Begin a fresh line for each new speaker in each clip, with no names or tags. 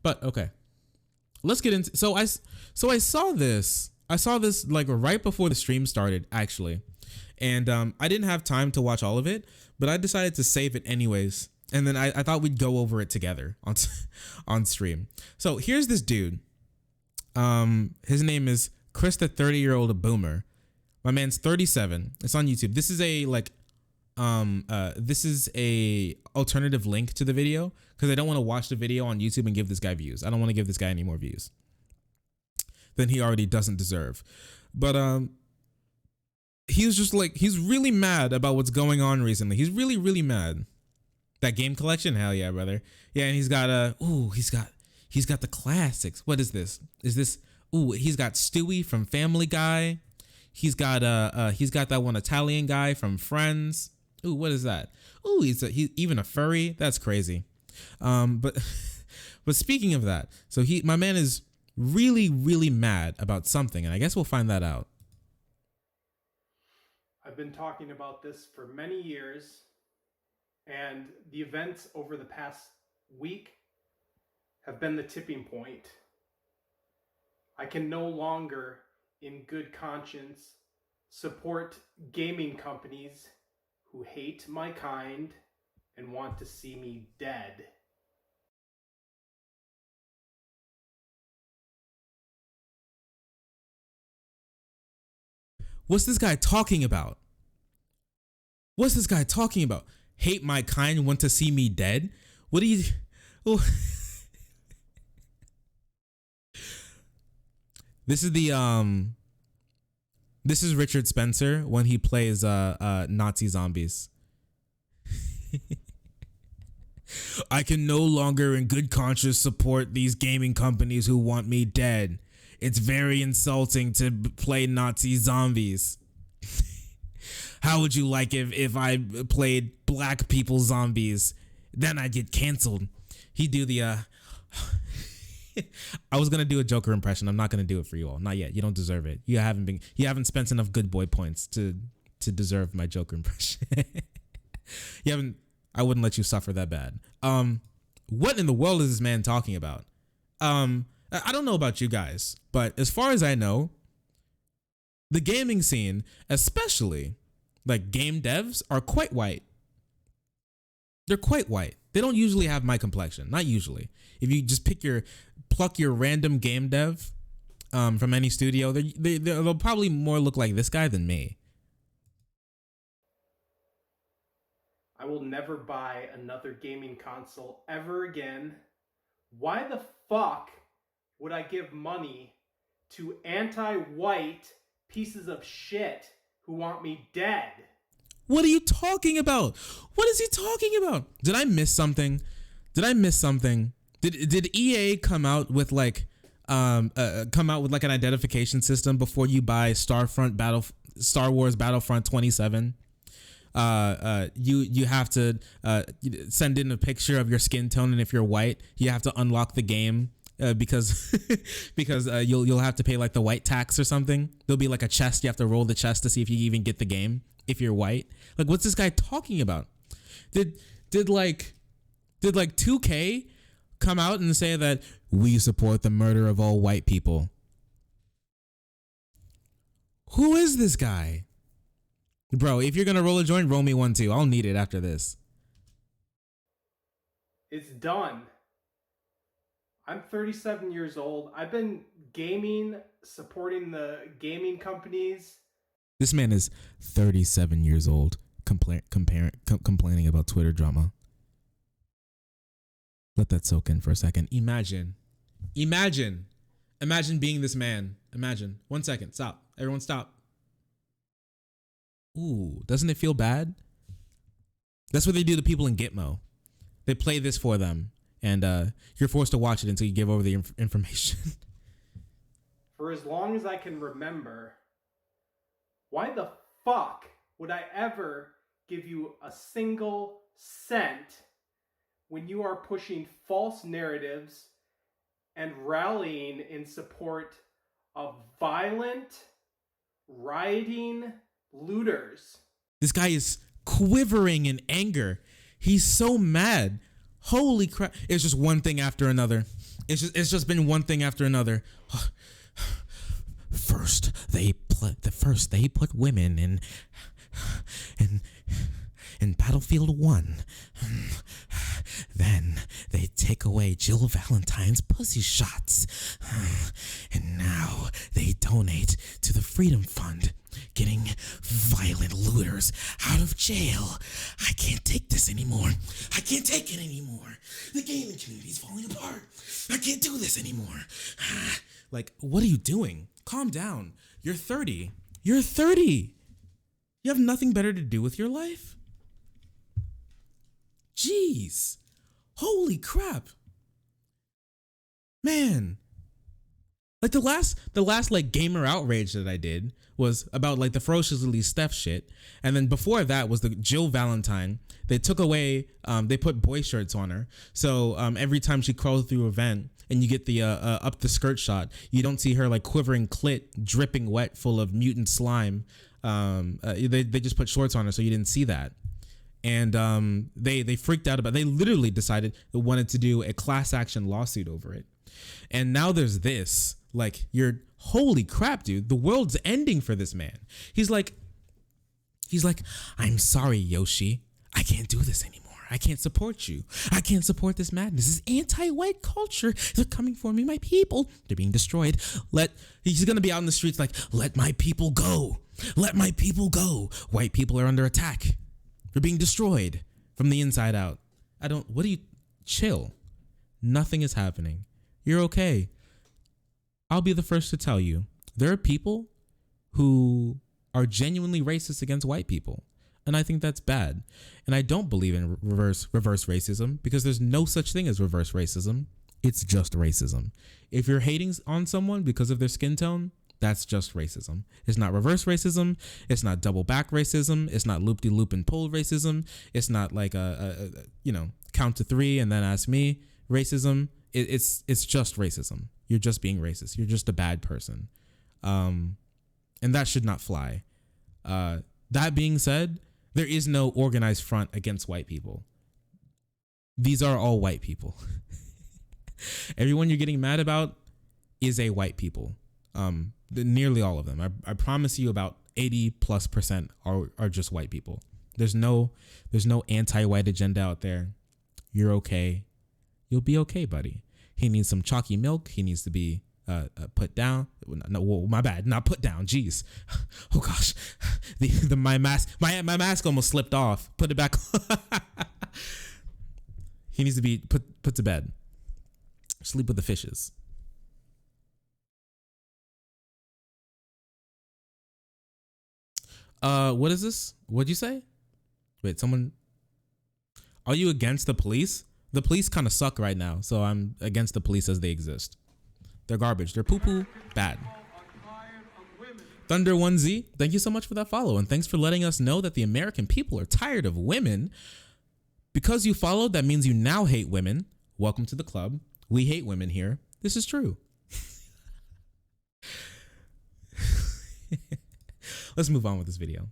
But okay, let's get into. So I saw this. I saw this like right before the stream started, actually, and I didn't have time to watch all of it, but I decided to save it anyways. And then I thought we'd go over it together on stream. So here's this dude. His name is Chris, the 30-year-old boomer. My man's 37. It's on YouTube. This is a alternative link to the video because I don't want to watch the video on YouTube and give this guy views. I don't want to give this guy any more views than he already doesn't deserve. But he's just like, he's really mad about what's going on recently. He's really, really mad. That game collection? Hell yeah, brother. Yeah, and he's got he's got the classics. What is this? He's got Stewie from Family Guy. He's got that one Italian guy from Friends. Ooh, what is that? Ooh, he's even a furry. That's crazy. But speaking of that, so my man is really, really mad about something, and I guess we'll find that out.
I've been talking about this for many years, and the events over the past week have been the tipping point. I can no longer, in good conscience, support gaming companies who hate my kind and want to see me dead.
What's this guy talking about? What's this guy talking about? Hate my kind, want to see me dead? What do you... Oh. This is Richard Spencer when he plays Nazi zombies. I can no longer in good conscience support these gaming companies who want me dead. It's very insulting to play Nazi zombies. How would you like if I played black people zombies? Then I'd get canceled. He'd do the I was gonna do a Joker impression. I'm not gonna do it for you all. Not yet. You don't deserve it. You haven't spent enough good boy points to deserve my Joker impression. I wouldn't let you suffer that bad. What in the world is this man talking about? I don't know about you guys, but as far as I know, the gaming scene, especially like game devs, are quite white. They're quite white. They don't usually have my complexion. Not usually. If you just pluck your random game dev from any studio, they'll probably more look like this guy than me.
I will never buy another gaming console ever again. Why the fuck would I give money to anti-white pieces of shit who want me dead?
What are you talking about? What is he talking about? Did I miss something? Did EA come out with like an identification system before you buy Star Wars Battlefront 27? You have to send in a picture of your skin tone, and if you're white, you have to unlock the game because you'll have to pay like the white tax or something. There'll be like a chest, you have to roll the chest to see if you even get the game if you're white. Like, what's this guy talking about? Did 2K come out and say that we support the murder of all white people? Who is this guy? Bro, if you're gonna roll a joint, roll me one too. I'll need it after this.
It's done. I'm 37 years old. I've been gaming, supporting the gaming companies.
This man is 37 years old, complaining about Twitter drama. Let that soak in for a second. Imagine being this man. Imagine. 1 second. Stop. Everyone stop. Ooh, doesn't it feel bad? That's what they do to people in Gitmo. They play this for them, and you're forced to watch it until you give over the information.
For as long as I can remember, why the fuck would I ever give you a single cent when you are pushing false narratives and rallying in support of violent, rioting looters?
This guy is quivering in anger. He's so mad. Holy crap. It's just one thing after another. It's just been one thing after another. First they put women in Battlefield 1. Then they take away Jill Valentine's pussy shots. And now they donate to the Freedom Fund, getting violent looters out of jail. I can't take this anymore. I can't take it anymore. The gaming community's falling apart. I can't do this anymore. Like, what are you doing? Calm down. You're 30. You're 30. You have nothing better to do with your life? Jeez. Holy crap. Man. Like the last like gamer outrage that I did was about like the ferociously Steph shit. And then before that was the Jill Valentine. They took away, they put boy shirts on her. So every time she crawls through a vent and you get the up the skirt shot, you don't see her like quivering clit dripping wet full of mutant slime. They just put shorts on her so you didn't see that. And they freaked out about, they literally decided they wanted to do a class action lawsuit over it. And now there's this, like, holy crap, dude, the world's ending for this man. He's like, I'm sorry, Yoshi. I can't do this anymore. I can't support you. I can't support this madness. This anti-white culture. They're coming for me. My people, they're being destroyed. He's going to be out in the streets like, let my people go. Let my people go. White people are under attack. They're being destroyed from the inside out. Chill. Nothing is happening. You're okay. I'll be the first to tell you, there are people who are genuinely racist against white people. And I think that's bad. And I don't believe in reverse racism because there's no such thing as reverse racism. It's just racism. If you're hating on someone because of their skin tone, that's just racism. It's not reverse racism. It's not double back racism. It's not loop-de-loop and pull racism. It's not like count to three and then ask me racism. It's just racism. You're just being racist. You're just a bad person. And that should not fly. That being said, there is no organized front against white people. These are all white people. Everyone you're getting mad about is a white people. Nearly all of them. I promise you about 80+% are just white people. There's no anti-white agenda out there. You're okay. You'll be okay, buddy. He needs some chalky milk. He needs to be put down. No, my bad. Not put down. Jeez. Oh gosh. My mask almost slipped off. Put it back. He needs to be put to bed. Sleep with the fishes. What is this? What'd you say? Wait, are you against the police? The police kind of suck right now, so I'm against the police as they exist. They're garbage. They're poo-poo bad. Thunder1Z, thank you so much for that follow, and thanks for letting us know that the American people are tired of women. Because you followed, that means you now hate women. Welcome to the club. We hate women here. This is true. Let's move on with this video.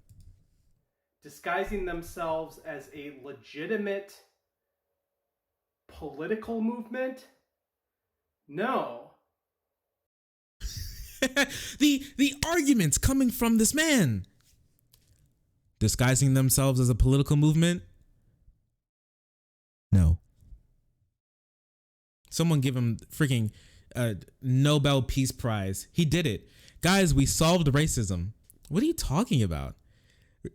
Disguising themselves as a legitimate political movement? No.
The arguments coming from this man. Disguising themselves as a political movement? No. Someone give him freaking Nobel Peace Prize. He did it. Guys, we solved racism. What are you talking about?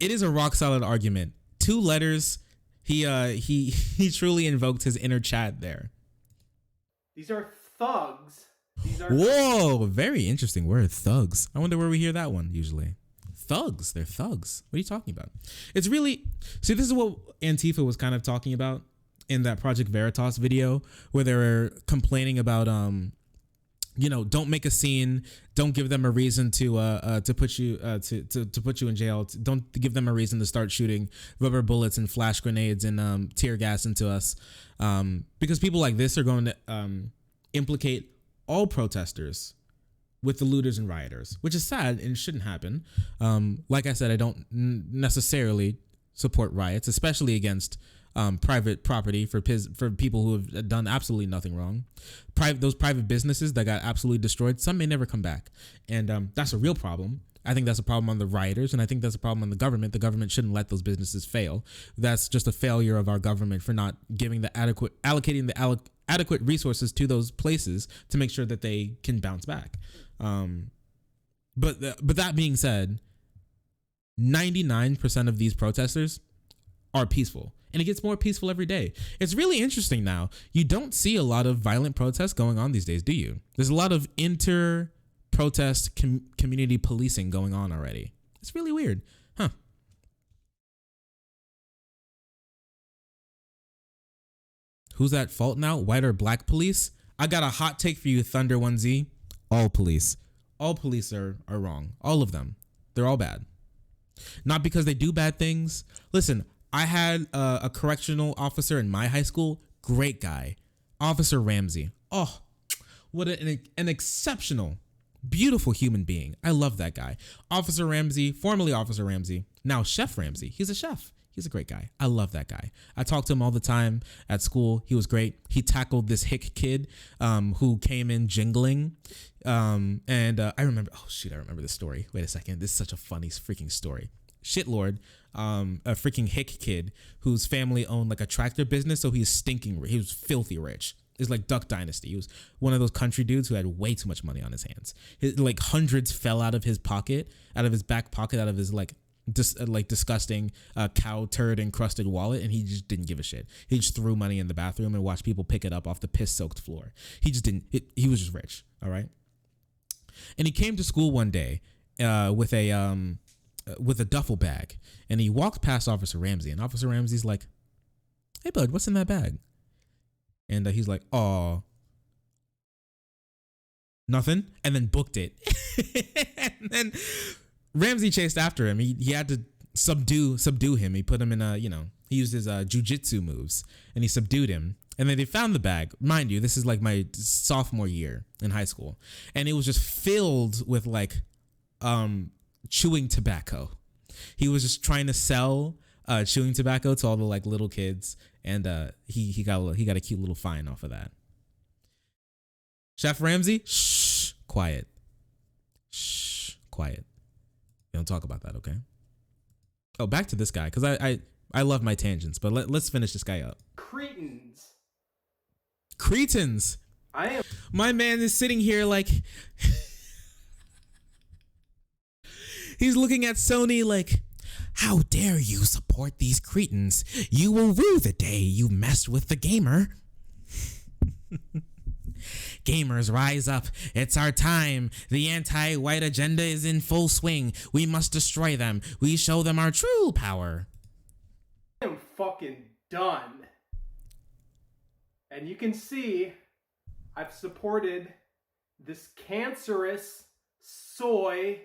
It is a rock solid argument. 2 letters. He truly invoked his inner Chad there.
These are thugs.
Whoa, very interesting word, thugs. I wonder where we hear that one usually. Thugs, they're thugs. What are you talking about? It's really, see, this is what Antifa was kind of talking about in that Project Veritas video where they were complaining about don't make a scene, don't give them a reason to put you to put you in jail, don't give them a reason to start shooting rubber bullets and flash grenades and tear gas into us, because people like this are going to implicate all protesters with the looters and rioters, which is sad and shouldn't happen. Like I said, I don't necessarily support riots, especially against private property for people who have done absolutely nothing wrong. Those private businesses that got absolutely destroyed, some may never come back, and that's a real problem. I think that's a problem on the rioters, and I think that's a problem on the government. The government shouldn't let those businesses fail. That's just a failure of our government for not giving allocating the adequate resources to those places to make sure that they can bounce back. But that being said, 99% of these protesters are peaceful, and it gets more peaceful every day. It's really interesting now. You don't see a lot of violent protests going on these days, do you? There's a lot of protest community policing going on already. It's really weird, huh? Who's at fault now? White or black police? I got a hot take for you, Thunder 1Z. All police are wrong. All of them. They're all bad. Not because they do bad things. Listen, I had a correctional officer in my high school. Great guy, Officer Ramsey. Oh, what an exceptional, beautiful human being. I love that guy. Officer Ramsey, formerly Officer Ramsey, now Chef Ramsey. He's a chef. He's a great guy. I love that guy. I talked to him all the time at school. He was great. He tackled this hick kid who came in jingling. I remember, I remember this story. Wait a second. This is such a funny freaking story. Shitlord, a freaking hick kid whose family owned like a tractor business. So he was filthy rich. It's like Duck Dynasty. He was one of those country dudes who had way too much money on his hands. Like hundreds fell out of his pocket, out of his back pocket, out of his disgusting cow turd encrusted wallet, and he just didn't give a shit. He just threw money in the bathroom and watched people pick it up off the piss soaked floor. He just didn't. He was just rich. All right. And he came to school one day with a duffel bag, and he walked past Officer Ramsey, and Officer Ramsey's like, "Hey bud, what's in that bag?" And he's like, "Oh, nothing," and then booked it. And then Ramsey chased after him. He had to subdue him. He put him in he used his jujitsu moves, and he subdued him. And then they found the bag. Mind you, this is like my sophomore year in high school, and it was just filled with like chewing tobacco. He was just trying to sell chewing tobacco to all the like little kids, and he got a cute little fine off of that. Chef Ramsey, shh, quiet. Shh, quiet. We don't talk about that, okay? Oh, back to this guy, because I love my tangents, but let's finish this guy up. Cretans. My man is sitting here like he's looking at Sony like, how dare you support these cretins? You will rue the day you messed with the gamer. Gamers, rise up. It's our time. The anti-white agenda is in full swing. We must destroy them. We show them our true power.
I am fucking done. And you can see I've supported this cancerous soy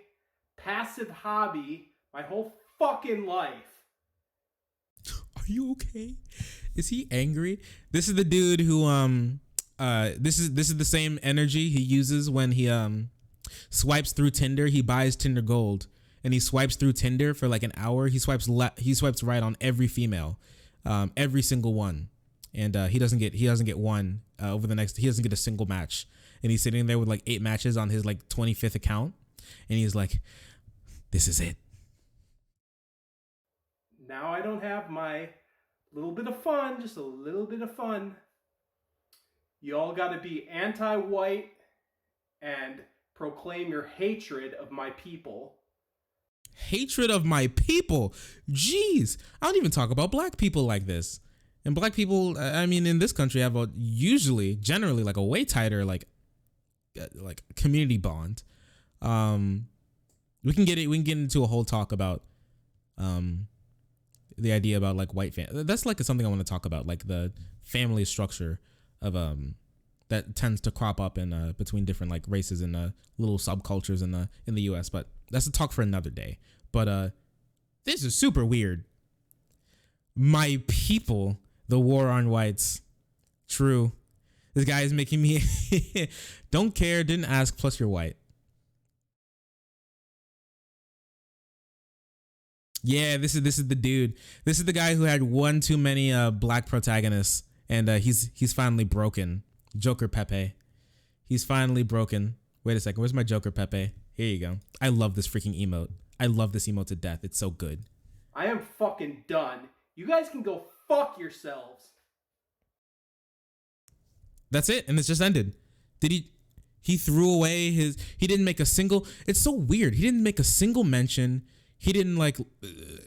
passive hobby my whole fucking life.
Are you okay? Is he angry? This is the dude who this is the same energy he uses when he swipes through Tinder. He buys Tinder Gold and he swipes through Tinder for like an hour. He swipes right on every female, every single one, and he doesn't get one over the next. He doesn't get a single match, and he's sitting there with like 8 matches on his like 25th account, and he's like, "This is it."
Now I don't have my little bit of fun, just a little bit of fun. You all got to be anti-white and proclaim your hatred of my people.
Hatred of my people? Jeez, I don't even talk about black people like this. And black people, I mean, in this country have generally like a way tighter like community bond. We can get into a whole talk about the idea about like white family. That's like something I want to talk about, like the family structure of that tends to crop up in between different like races and little subcultures in the US, but that's a talk for another day. But this is super weird. My people, the war on whites. True. This guy is making me don't care, didn't ask, plus you're white. Yeah, this is the dude. This is the guy who had one too many black protagonists, and he's finally broken. Joker Pepe. He's finally broken. Wait a second. Where's my Joker Pepe? Here you go. I love this freaking emote. I love this emote to death. It's so good.
I am fucking done. You guys can go fuck yourselves.
That's it, and it's just ended. Did he threw away his, he didn't make a single, it's so weird. He didn't make a single mention. He didn't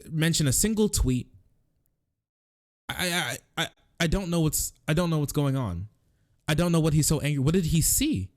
mention a single tweet. I don't know what's going on. I don't know what he's so angry. What did he see?